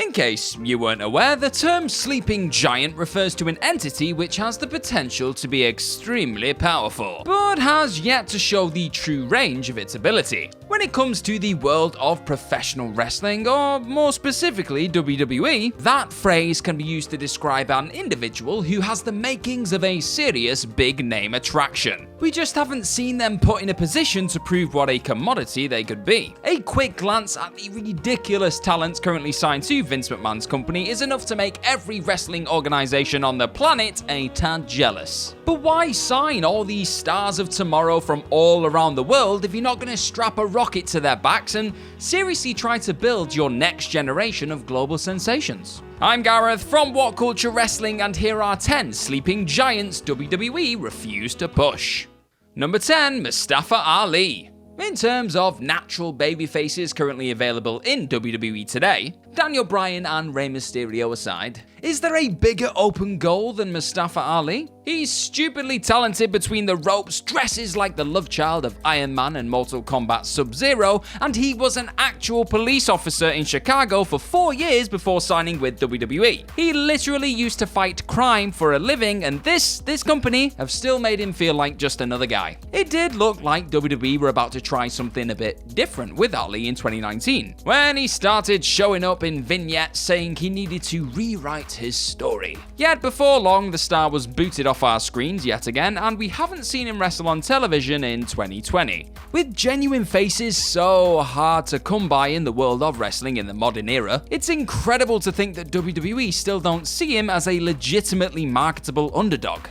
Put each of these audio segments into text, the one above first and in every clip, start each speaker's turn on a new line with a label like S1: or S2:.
S1: In case you weren't aware, the term sleeping giant refers to an entity which has the potential to be extremely powerful, but has yet to show the true range of its ability. When it comes to the world of professional wrestling, or more specifically WWE, that phrase can be used to describe an individual who has the makings of a serious big name attraction. We just haven't seen them put in a position to prove what a commodity they could be. A quick glance at the ridiculous talents currently signed to Vince McMahon's company is enough to make every wrestling organization on the planet a tad jealous. But why sign all these stars of tomorrow from all around the world if you're not going to strap a rocket to their backs and seriously try to build your next generation of global sensations? I'm Gareth from What Culture Wrestling, and here are 10 sleeping giants WWE refused to push. Number 10, Mustafa Ali. In terms of natural babyfaces currently available in WWE today, Daniel Bryan and Rey Mysterio aside, is there a bigger open goal than Mustafa Ali? He's stupidly talented between the ropes, dresses like the love child of Iron Man and Mortal Kombat Sub-Zero, and he was an actual police officer in Chicago for 4 years before signing with WWE. He literally used to fight crime for a living, and this company have still made him feel like just another guy. It did look like WWE were about to try something a bit different with Ali in 2019, when he started showing up in vignettes saying he needed to rewrite his story. Yet before long, the star was booted off our screens yet again, and we haven't seen him wrestle on television in 2020. With genuine faces so hard to come by in the world of wrestling in the modern era, it's incredible to think that WWE still don't see him as a legitimately marketable underdog.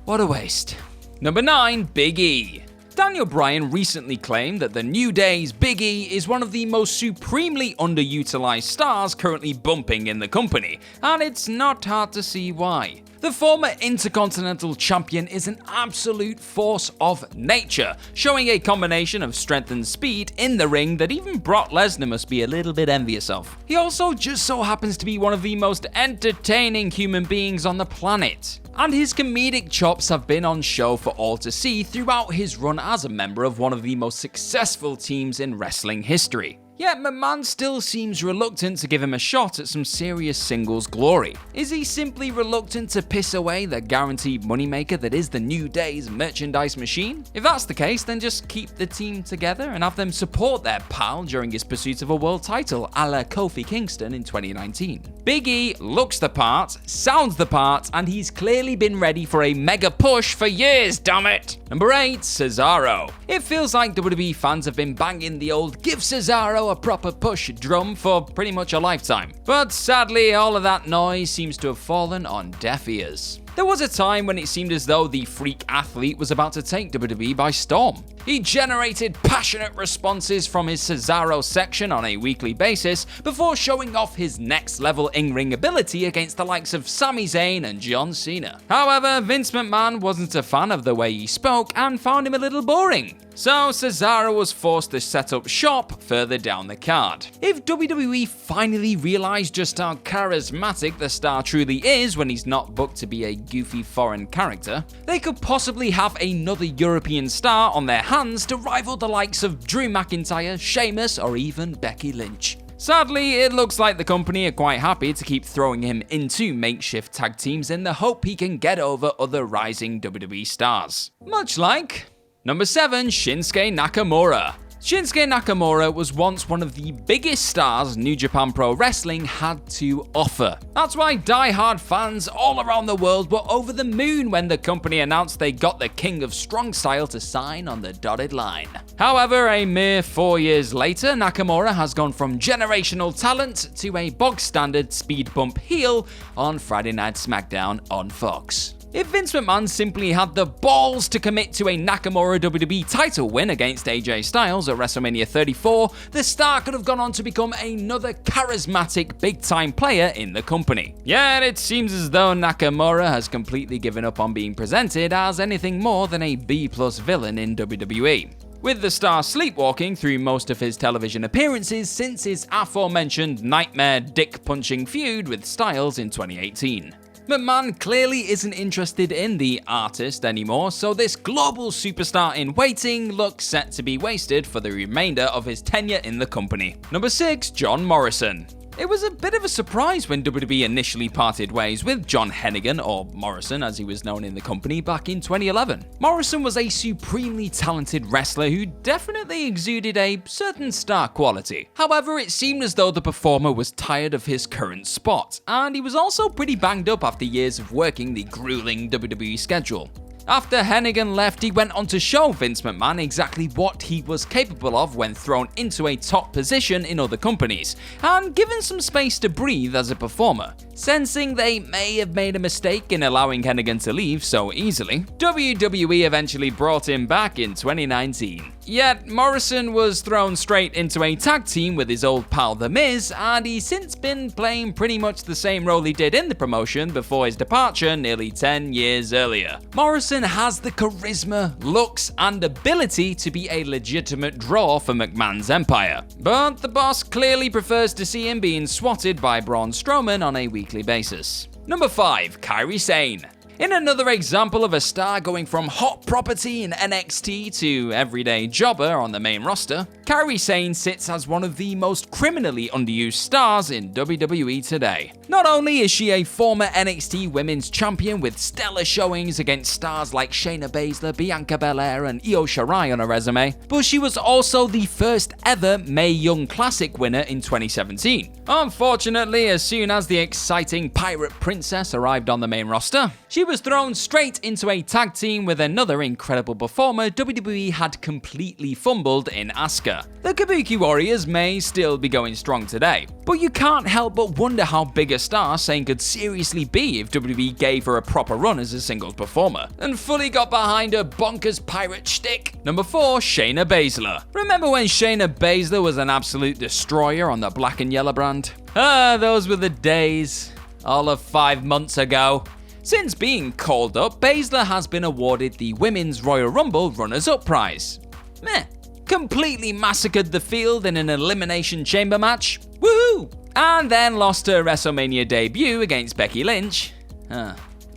S1: What a waste. Number 9, Big E. Daniel Bryan recently claimed that the New Day's Big E is one of the most supremely underutilized stars currently bumping in the company, and it's not hard to see why. The former Intercontinental Champion is an absolute force of nature, showing a combination of strength and speed in the ring that even Brock Lesnar must be a little bit envious of. He also just so happens to be one of the most entertaining human beings on the planet, and his comedic chops have been on show for all to see throughout his run as a member of one of the most successful teams in wrestling history. Yet McMahon still seems reluctant to give him a shot at some serious singles glory. Is he simply reluctant to piss away the guaranteed moneymaker that is the New Day's merchandise machine? If that's the case, then just keep the team together and have them support their pal during his pursuit of a world title, a la Kofi Kingston in 2019. Big E looks the part, sounds the part, and he's clearly been ready for a mega push for years, damn it! Number 8, Cesaro. It feels like WWE fans have been banging the old "give Cesaro a proper push" drum for pretty much a lifetime. But sadly, all of that noise seems to have fallen on deaf ears. There was a time when it seemed as though the freak athlete was about to take WWE by storm. He generated passionate responses from his Cesaro section on a weekly basis before showing off his next level in-ring ability against the likes of Sami Zayn and John Cena. However, Vince McMahon wasn't a fan of the way he spoke and found him a little boring. So Cesaro was forced to set up shop further down the card. If WWE finally realized just how charismatic the star truly is when he's not booked to be a goofy foreign character, they could possibly have another European star on their hands to rival the likes of Drew McIntyre, Sheamus, or even Becky Lynch. Sadly, it looks like the company are quite happy to keep throwing him into makeshift tag teams in the hope he can get over other rising WWE stars. Much like Number 7, Shinsuke Nakamura. Shinsuke Nakamura was once one of the biggest stars New Japan Pro Wrestling had to offer. That's why die-hard fans all around the world were over the moon when the company announced they got the King of Strong Style to sign on the dotted line. However, a mere 4 years later, Nakamura has gone from generational talent to a bog-standard speed bump heel on Friday Night SmackDown on Fox. If Vince McMahon simply had the balls to commit to a Nakamura WWE title win against AJ Styles at WrestleMania 34, the star could have gone on to become another charismatic big-time player in the company. Yet it seems as though Nakamura has completely given up on being presented as anything more than a B-plus villain in WWE, with the star sleepwalking through most of his television appearances since his aforementioned nightmare dick-punching feud with Styles in 2018. McMahon clearly isn't interested in the artist anymore, so this global superstar in waiting looks set to be wasted for the remainder of his tenure in the company. Number 6, John Morrison. It was a bit of a surprise when WWE initially parted ways with John Hennigan, or Morrison as he was known in the company, back in 2011. Morrison was a supremely talented wrestler who definitely exuded a certain star quality. However, it seemed as though the performer was tired of his current spot, and he was also pretty banged up after years of working the grueling WWE schedule. After Hennigan left, he went on to show Vince McMahon exactly what he was capable of when thrown into a top position in other companies, and given some space to breathe as a performer. Sensing they may have made a mistake in allowing Hennigan to leave so easily, WWE eventually brought him back in 2019. Yet, Morrison was thrown straight into a tag team with his old pal The Miz, and he's since been playing pretty much the same role he did in the promotion before his departure nearly 10 years earlier. Morrison has the charisma, looks, and ability to be a legitimate draw for McMahon's empire, but the boss clearly prefers to see him being swatted by Braun Strowman on a weekly basis. Number 5. Kairi Sane. In another example of a star going from hot property in NXT to everyday jobber on the main roster, Kairi Sane sits as one of the most criminally underused stars in WWE today. Not only is she a former NXT Women's Champion with stellar showings against stars like Shayna Baszler, Bianca Belair, and Io Shirai on her resume, but she was also the first ever Mae Young Classic winner in 2017. Unfortunately, as soon as the exciting Pirate Princess arrived on the main roster, she was thrown straight into a tag team with another incredible performer WWE had completely fumbled in Asuka. The Kabuki Warriors may still be going strong today, but you can't help but wonder how big a star Sane could seriously be if WWE gave her a proper run as a singles performer, and fully got behind her bonkers pirate shtick. Number 4. Shayna Baszler. Remember when Shayna Baszler was an absolute destroyer on the black and yellow brand? Those were the days. All of 5 months ago. Since being called up, Baszler has been awarded the Women's Royal Rumble Runners-Up prize. Meh. Completely massacred the field in an Elimination Chamber match. Woohoo! And then lost her WrestleMania debut against Becky Lynch.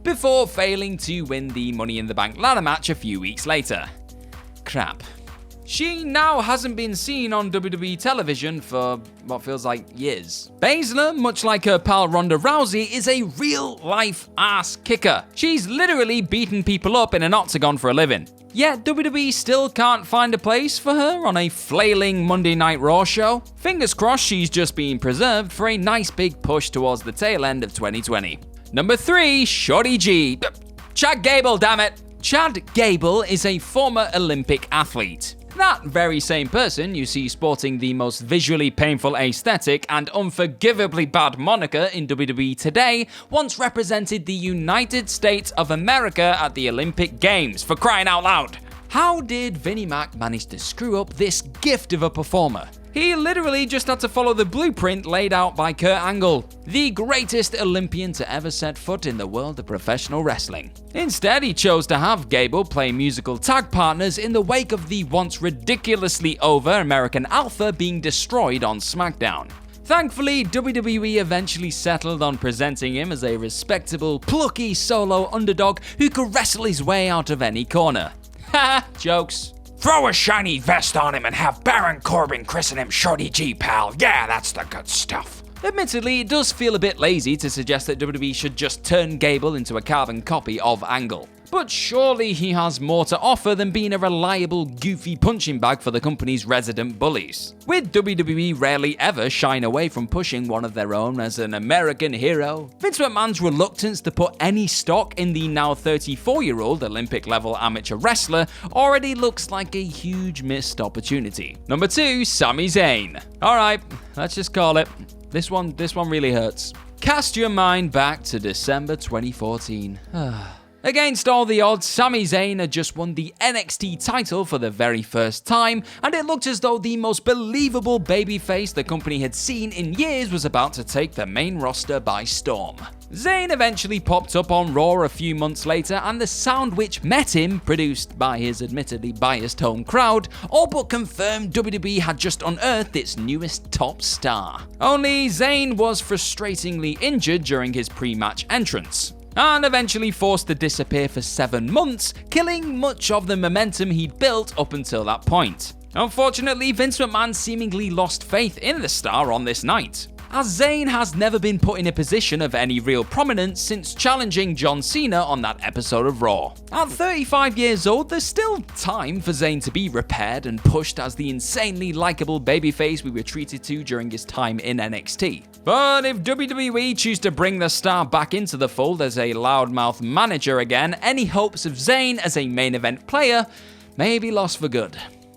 S1: Before failing to win the Money in the Bank ladder match a few weeks later. Crap. She now hasn't been seen on WWE television for what feels like years. Baszler, much like her pal Ronda Rousey, is a real-life ass kicker. She's literally beaten people up in an octagon for a living. Yet WWE still can't find a place for her on a flailing Monday Night Raw show. Fingers crossed she's just being preserved for a nice big push towards the tail end of 2020. Number 3. Shorty G. Chad Gable, damn it! Chad Gable is a former Olympic athlete. That very same person you see sporting the most visually painful aesthetic and unforgivably bad moniker in WWE today once represented the United States of America at the Olympic Games, for crying out loud. How did Vinnie Mac manage to screw up this gift of a performer? He literally just had to follow the blueprint laid out by Kurt Angle, the greatest Olympian to ever set foot in the world of professional wrestling. Instead, he chose to have Gable play musical tag partners in the wake of the once ridiculously over American Alpha being destroyed on SmackDown. Thankfully, WWE eventually settled on presenting him as a respectable, plucky solo underdog who could wrestle his way out of any corner. Ha! Jokes.
S2: Throw a shiny vest on him and have Baron Corbin christen him Shorty G, pal. Yeah, that's the good stuff.
S1: Admittedly, it does feel a bit lazy to suggest that WWE should just turn Gable into a carbon copy of Angle. But surely he has more to offer than being a reliable, goofy punching bag for the company's resident bullies. With WWE rarely ever shying away from pushing one of their own as an American hero, Vince McMahon's reluctance to put any stock in the now 34-year-old Olympic-level amateur wrestler already looks like a huge missed opportunity. Number 2, Sami Zayn. Alright, let's just call it. This one really hurts. Cast your mind back to December 2014. Against all the odds, Sami Zayn had just won the NXT title for the very first time, and it looked as though the most believable babyface the company had seen in years was about to take the main roster by storm. Zayn eventually popped up on Raw a few months later, and the sound which met him, produced by his admittedly biased home crowd, all but confirmed WWE had just unearthed its newest top star. Only Zayn was frustratingly injured during his pre-match entrance, and eventually forced to disappear for 7 months, killing much of the momentum he'd built up until that point. Unfortunately, Vince McMahon seemingly lost faith in the star on this night. as Zayn has never been put in a position of any real prominence since challenging John Cena on that episode of Raw. At 35 years old, there's still time for Zayn to be repaired and pushed as the insanely likable babyface we were treated to during his time in NXT. But if WWE choose to bring the star back into the fold as a loudmouth manager again, any hopes of Zayn as a main event player may be lost for good.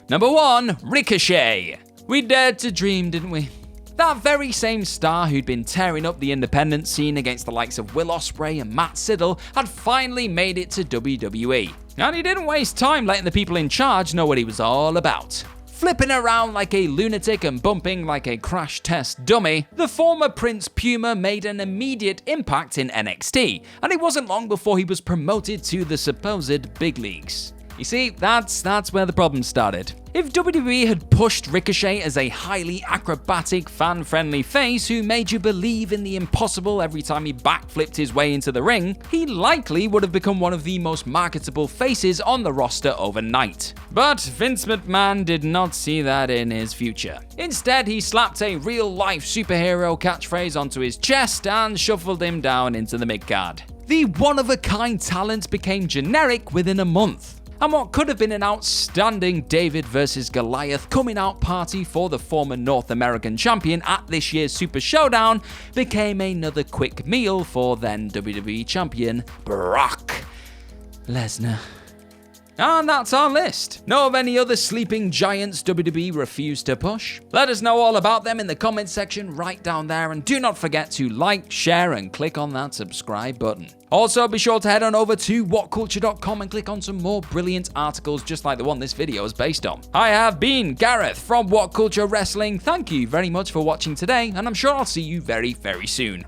S1: Number 1, Ricochet. We dared to dream, didn't we? That very same star who'd been tearing up the independent scene against the likes of Will Ospreay and Matt Sydal had finally made it to WWE. And he didn't waste time letting the people in charge know what he was all about. Flipping around like a lunatic and bumping like a crash test dummy, the former Prince Puma made an immediate impact in NXT, and it wasn't long before he was promoted to the supposed big leagues. You see, that's where the problem started. If WWE had pushed Ricochet as a highly acrobatic, fan-friendly face who made you believe in the impossible every time he backflipped his way into the ring, he likely would have become one of the most marketable faces on the roster overnight. But Vince McMahon did not see that in his future. Instead, he slapped a real-life superhero catchphrase onto his chest and shuffled him down into the mid-card. The one-of-a-kind talent became generic within a month. And what could have been an outstanding David versus Goliath coming out party for the former North American champion at this year's Super Showdown became another quick meal for then WWE champion Brock Lesnar. And that's our list. Know of any other sleeping giants WWE refused to push? Let us know all about them in the comments section right down there, and do not forget to like, share, and click on that subscribe button. Also, be sure to head on over to whatculture.com and click on some more brilliant articles just like the one this video is based on. I have been Gareth from What Culture Wrestling. Thank you very much for watching today, and I'm sure I'll see you very, very soon.